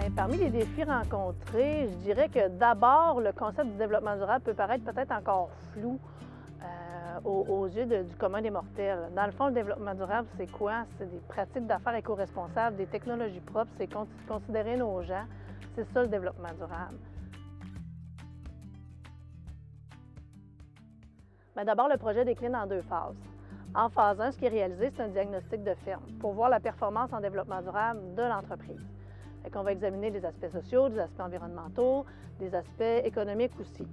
Bien, parmi les défis rencontrés, je dirais que d'abord, le concept du développement durable peut paraître peut-être encore flou aux yeux du commun des mortels. Dans le fond, le développement durable, c'est quoi? C'est des pratiques d'affaires éco-responsables, des technologies propres, c'est considérer nos gens. C'est ça le développement durable. Bien, d'abord, le projet décline en deux phases. En phase 1, ce qui est réalisé, c'est un diagnostic de ferme pour voir la performance en développement durable de l'entreprise. On va examiner les aspects sociaux, des aspects environnementaux, des aspects économiques aussi.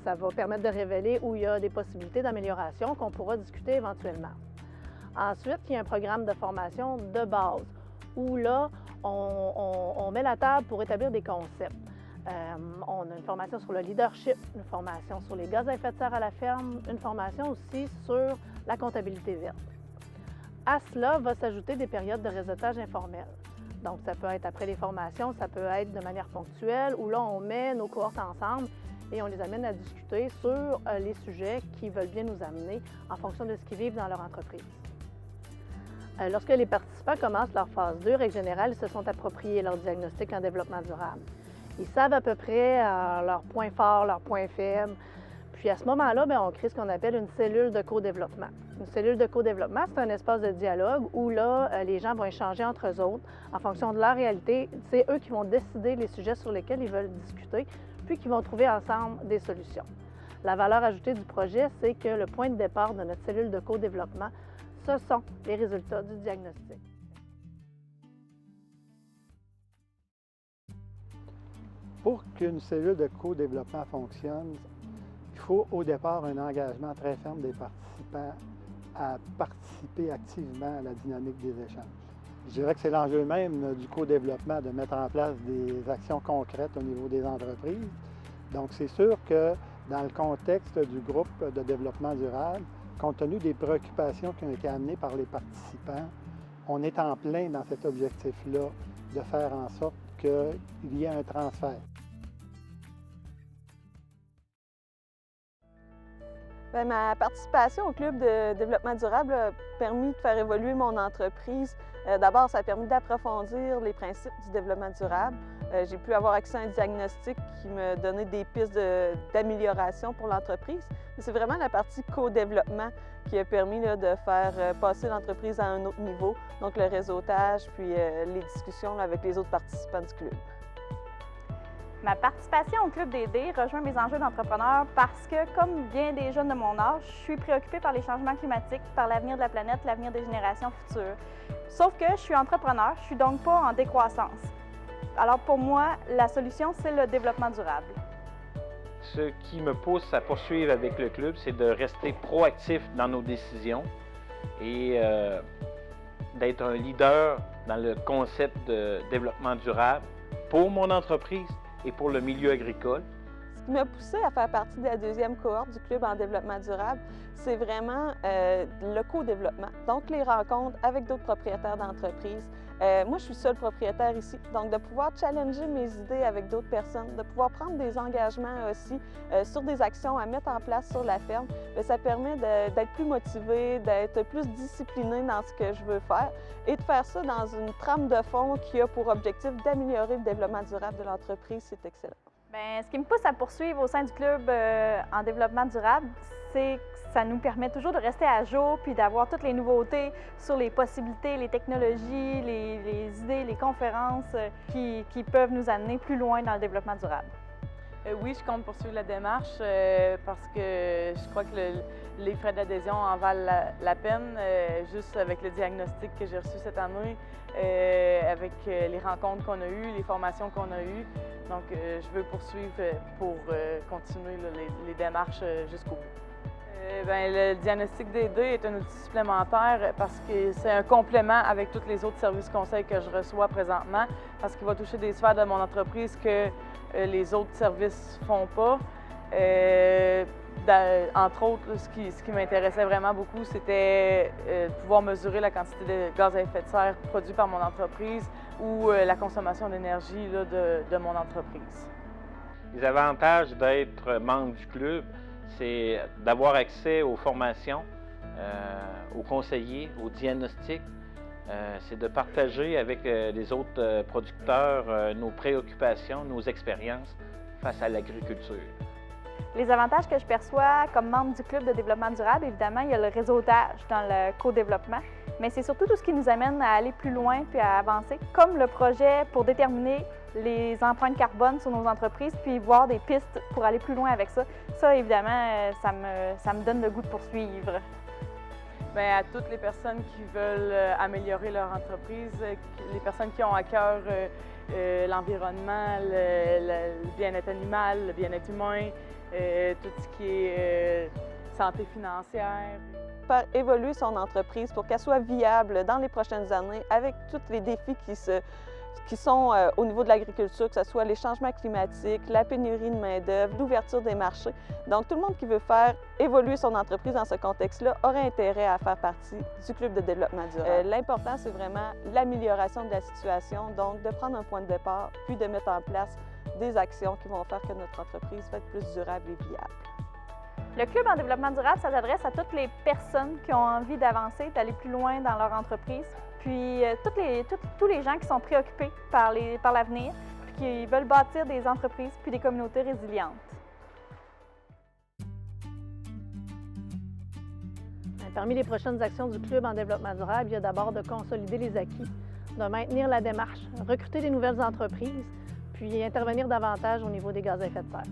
Ça va permettre de révéler où il y a des possibilités d'amélioration qu'on pourra discuter éventuellement. Ensuite, il y a un programme de formation de base où là, on met la table pour établir des concepts. On a une formation sur le leadership, une formation sur les gaz à effet de serre à la ferme, une formation aussi sur la comptabilité verte. À cela va s'ajouter des périodes de réseautage informel. Donc, ça peut être après les formations, ça peut être de manière ponctuelle, où là, on met nos cohortes ensemble et on les amène à discuter sur les sujets qui veulent bien nous amener en fonction de ce qu'ils vivent dans leur entreprise. Lorsque les participants commencent leur phase 2, règle générale, ils se sont appropriés leur diagnostic en développement durable. Ils savent à peu près leurs points forts, leurs points faibles. Puis à ce moment-là, on crée ce qu'on appelle une cellule de co-développement. Une cellule de co-développement, c'est un espace de dialogue où là, les gens vont échanger entre eux autres en fonction de leur réalité. C'est eux qui vont décider les sujets sur lesquels ils veulent discuter, puis qui vont trouver ensemble des solutions. La valeur ajoutée du projet, c'est que le point de départ de notre cellule de co-développement, ce sont les résultats du diagnostic. Pour qu'une cellule de co-développement fonctionne, il faut au départ un engagement très ferme des participants à participer activement à la dynamique des échanges. Je dirais que c'est l'enjeu même du co-développement de mettre en place des actions concrètes au niveau des entreprises. Donc c'est sûr que dans le contexte du groupe de développement durable, compte tenu des préoccupations qui ont été amenées par les participants, on est en plein dans cet objectif-là de faire en sorte qu'il y ait un transfert. Bien, ma participation au Club de développement durable a permis de faire évoluer mon entreprise. D'abord, ça a permis d'approfondir les principes du développement durable. J'ai pu avoir accès à un diagnostic qui me donnait des pistes d'amélioration pour l'entreprise. C'est vraiment la partie co-développement qui a permis de faire passer l'entreprise à un autre niveau, donc le réseautage, puis les discussions avec les autres participants du club. Ma participation au Club d'aider rejoint mes enjeux d'entrepreneur parce que, comme bien des jeunes de mon âge, je suis préoccupée par les changements climatiques, par l'avenir de la planète, l'avenir des générations futures. Sauf que je suis entrepreneur, je suis donc pas en décroissance. Alors pour moi, la solution, c'est le développement durable. Ce qui me pousse à poursuivre avec le club, c'est de rester proactif dans nos décisions et d'être un leader dans le concept de développement durable pour mon entreprise et pour le milieu agricole. Ce qui m'a poussé à faire partie de la deuxième cohorte du Club en développement durable, c'est vraiment le co-développement. Donc, les rencontres avec d'autres propriétaires d'entreprises. Moi, je suis seule propriétaire ici, donc de pouvoir challenger mes idées avec d'autres personnes, de pouvoir prendre des engagements aussi sur des actions à mettre en place sur la ferme, ça permet d'être plus motivé, d'être plus discipliné dans ce que je veux faire et de faire ça dans une trame de fond qui a pour objectif d'améliorer le développement durable de l'entreprise. C'est excellent. Bien, ce qui me pousse à poursuivre au sein du Club en développement durable, c'est que ça nous permet toujours de rester à jour puis d'avoir toutes les nouveautés sur les possibilités, les technologies, les idées, les conférences qui peuvent nous amener plus loin dans le développement durable. Oui, je compte poursuivre la démarche parce que je crois que les frais d'adhésion en valent la peine, juste avec le diagnostic que j'ai reçu cette année, avec les rencontres qu'on a eues, les formations qu'on a eues. Donc, je veux poursuivre pour continuer les démarches jusqu'au bout. Le diagnostic d'aider est un outil supplémentaire parce que c'est un complément avec tous les autres services conseils que je reçois présentement, parce qu'il va toucher des sphères de mon entreprise que les autres services ne font pas. Entre autres, ce qui m'intéressait vraiment beaucoup, c'était de pouvoir mesurer la quantité de gaz à effet de serre produit par mon entreprise ou la consommation d'énergie de mon entreprise. Les avantages d'être membre du club, c'est d'avoir accès aux formations, aux conseillers, aux diagnostics, c'est de partager avec les autres producteurs nos préoccupations, nos expériences face à l'agriculture. Les avantages que je perçois comme membre du Club de développement durable, évidemment, il y a le réseautage dans le co-développement, mais c'est surtout tout ce qui nous amène à aller plus loin puis à avancer, comme le projet pour déterminer les empreintes carbone sur nos entreprises, puis voir des pistes pour aller plus loin avec ça. Ça, évidemment, ça me donne le goût de poursuivre. Bien, à toutes les personnes qui veulent améliorer leur entreprise, les personnes qui ont à cœur l'environnement, le bien-être animal, le bien-être humain, tout ce qui est santé financière. Faire évoluer son entreprise pour qu'elle soit viable dans les prochaines années avec tous les défis qui sont au niveau de l'agriculture, que ce soit les changements climatiques, la pénurie de main-d'œuvre, l'ouverture des marchés. Donc, tout le monde qui veut faire évoluer son entreprise dans ce contexte-là aurait intérêt à faire partie du Club de développement durable. L'important, c'est vraiment l'amélioration de la situation, donc de prendre un point de départ, puis de mettre en place des actions qui vont faire que notre entreprise va être plus durable et viable. Le Club en développement durable, ça s'adresse à toutes les personnes qui ont envie d'avancer, d'aller plus loin dans leur entreprise, puis tous les gens qui sont préoccupés par l'avenir, puis qui veulent bâtir des entreprises puis des communautés résilientes. Parmi les prochaines actions du Club en développement durable, il y a d'abord de consolider les acquis, de maintenir la démarche, recruter des nouvelles entreprises, puis intervenir davantage au niveau des gaz à effet de serre.